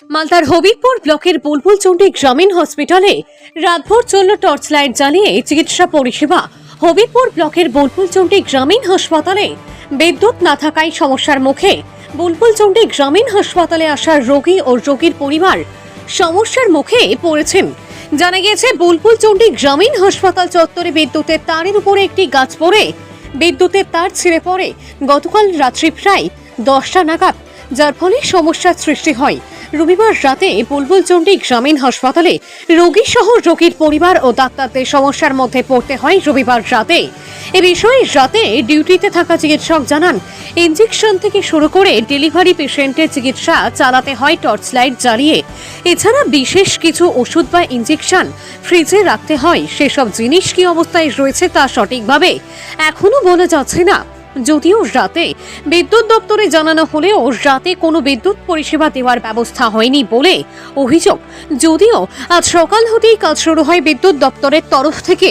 মালদার হবিবপুর ব্লকের বুলবুলচন্ডী গ্রামীণ হসপিটালে রাতভর চলল টর্চ লাইট জ্বালিয়ে চিকিৎসা পরিষেবা। হবিবপুর ব্লকের বুলবুলচন্ডী গ্রামীণ হাসপাতালে বিদ্যুৎ না থাকায় সমস্যার মুখে বুলবুলচন্ডী গ্রামীণ হাসপাতালে আসা রোগী ও রোগীর পরিবার সমস্যার মুখে পড়েছেন। জানা গিয়েছে, বুলবুলচন্ডী গ্রামীণ হাসপাতাল চত্বরে বিদ্যুতের তারের উপরে একটি গাছ পড়ে বিদ্যুতের তার ছিঁড়ে পড়ে গতকাল রাত্রি প্রায় 10টা নাগাদ, যার ফলে সমস্যার সৃষ্টি হয়। রবিবার রাতে বুলবুলচন্ডী গ্রামীণ হাসপাতালে রোগী সহ রোগীর পরিবার ও ডাক্তারদের সমস্যার মধ্যে পড়তে হয় রবিবার রাতে। এ বিষয়ে রাতে ডিউটিতে থাকা চিকিৎসক জানান, ইনজেকশন থেকে শুরু করে ডেলিভারি পেশেন্টের চিকিৎসা চালাতে হয় টর্চ লাইট জ্বালিয়ে। এছাড়া বিশেষ কিছু ওষুধ বা ইনজেকশন ফ্রিজে রাখতে হয়। সেসব জিনিস কি অবস্থায় রয়েছে তা সঠিকভাবে এখনো বলা যাচ্ছে না। যদিও রাতে বিদ্যুৎ দপ্তরে জানানো হলেও রাতে কোনো বিদ্যুৎ পরিষেবা দেওয়ার ব্যবস্থা হয়নি বলে অভিযোগ। যদিও আজ সকাল হতেই কাজ শুরু হয় বিদ্যুৎ দপ্তরের তরফ থেকে।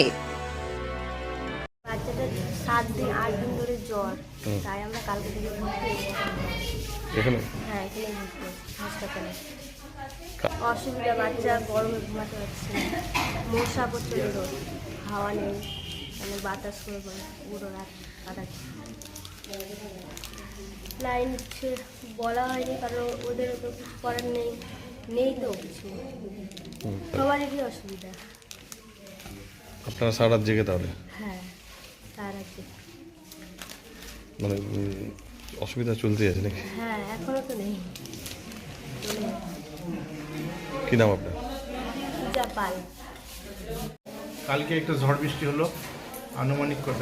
বাচ্চাটার 7-8 দিন ধরে জ্বর, তাই আমরা কালকে থেকে ভর্তি এখানে হ্যাঁ এখানে ভর্তি হাসপাতালে। অসুবিধা, বাচ্চা গরমে ঘুমাতে পারছে না, মশা প্রচুর, রোদ হাওয়া নেই, মানে বাতাস করে পুরো রাত কাটাচ্ছে। লাইন বলা হয়নি, কারণ ওদেরও তো কিছু করার নেই তো কিছু, সবারই অসুবিধা। আপনারা সারা রাত জেগে তাহলে হ্যাঁ তার আছে, মানে অসুবিধা চলতে আছে নাকি? হ্যাঁ এখনো তো নেই। কি নাম আপনার? যা পাল। কালকে একটা ঝড় বৃষ্টি হলো, আনুমানিক কত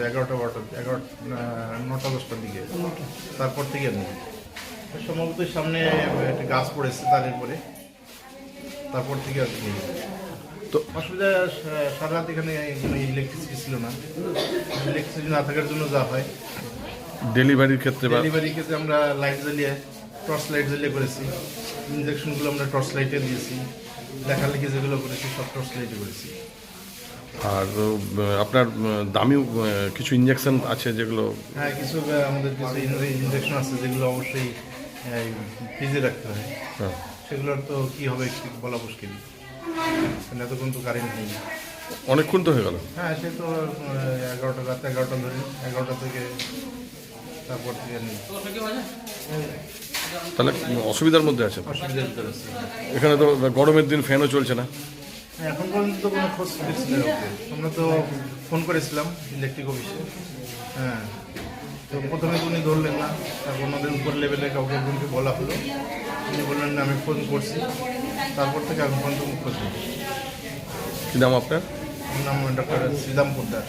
9টা-10টার দিকে। তারপর থেকে নেই, সম্ভবত সামনে একটা গাছ পড়েছে তারের উপরে, তারপর থেকে আর নেই। তো অসুবিধা সারা রাত এখানে কোনো ইলেকট্রিসিটি ছিল না। ইলেকট্রিসিটি না থাকার জন্য যা হয়, ডেলিভারির ক্ষেত্রে বা ডেলিভারির ক্ষেত্রে আমরা লাইট জ্বালিয়ে, টর্চ লাইট জ্বালিয়ে করেছি। ইনজেকশনগুলো আমরা টর্চ লাইটে দিয়েছি, লেখালেখি যেগুলো করেছি সব টর্চ লাইটে করেছি। আর আপনার দামি কিছু ইঞ্জেকশন আছে যেগুলো? হ্যাঁ, কিছু আমাদের কিছু ইনজেকশন আছে যেগুলো অবশ্যই ফ্রিজে রাখতে হয়। হ্যাঁ, সেগুলোর তো কি হবে ঠিক বলা মুশকিল, কারণ এতক্ষণ তো কারেন্ট নেই। অনেকক্ষণ তো হয়ে গেল। হ্যাঁ, সে তো 11টা, রাত 11টা ধরে 11টা থেকে তারপর থেকে নেই, তাহলে অসুবিধার মধ্যে আছে। অসুবিধার ভিতরে আছে। এখানে তো গরমের দিন ফ্যানও চলছে না। এখন পর্যন্ত তো কোনো খোঁজ দিচ্ছি না। আমরা তো ফোন করেছিলাম ইলেকট্রিক অফিসে। হ্যাঁ, তো প্রথমে তো উনি ধরলেন না, তারপর ওনাদের উপর লেভেলে কাউকে একজনকে বলা হলো, উনি বললেন না আমি ফোন করছি। তারপর থেকে এখন পর্যন্ত খোঁজ নেই। কি নাম আপনার? আমার নাম ডক্টর শ্রীরাম পোদ্দার।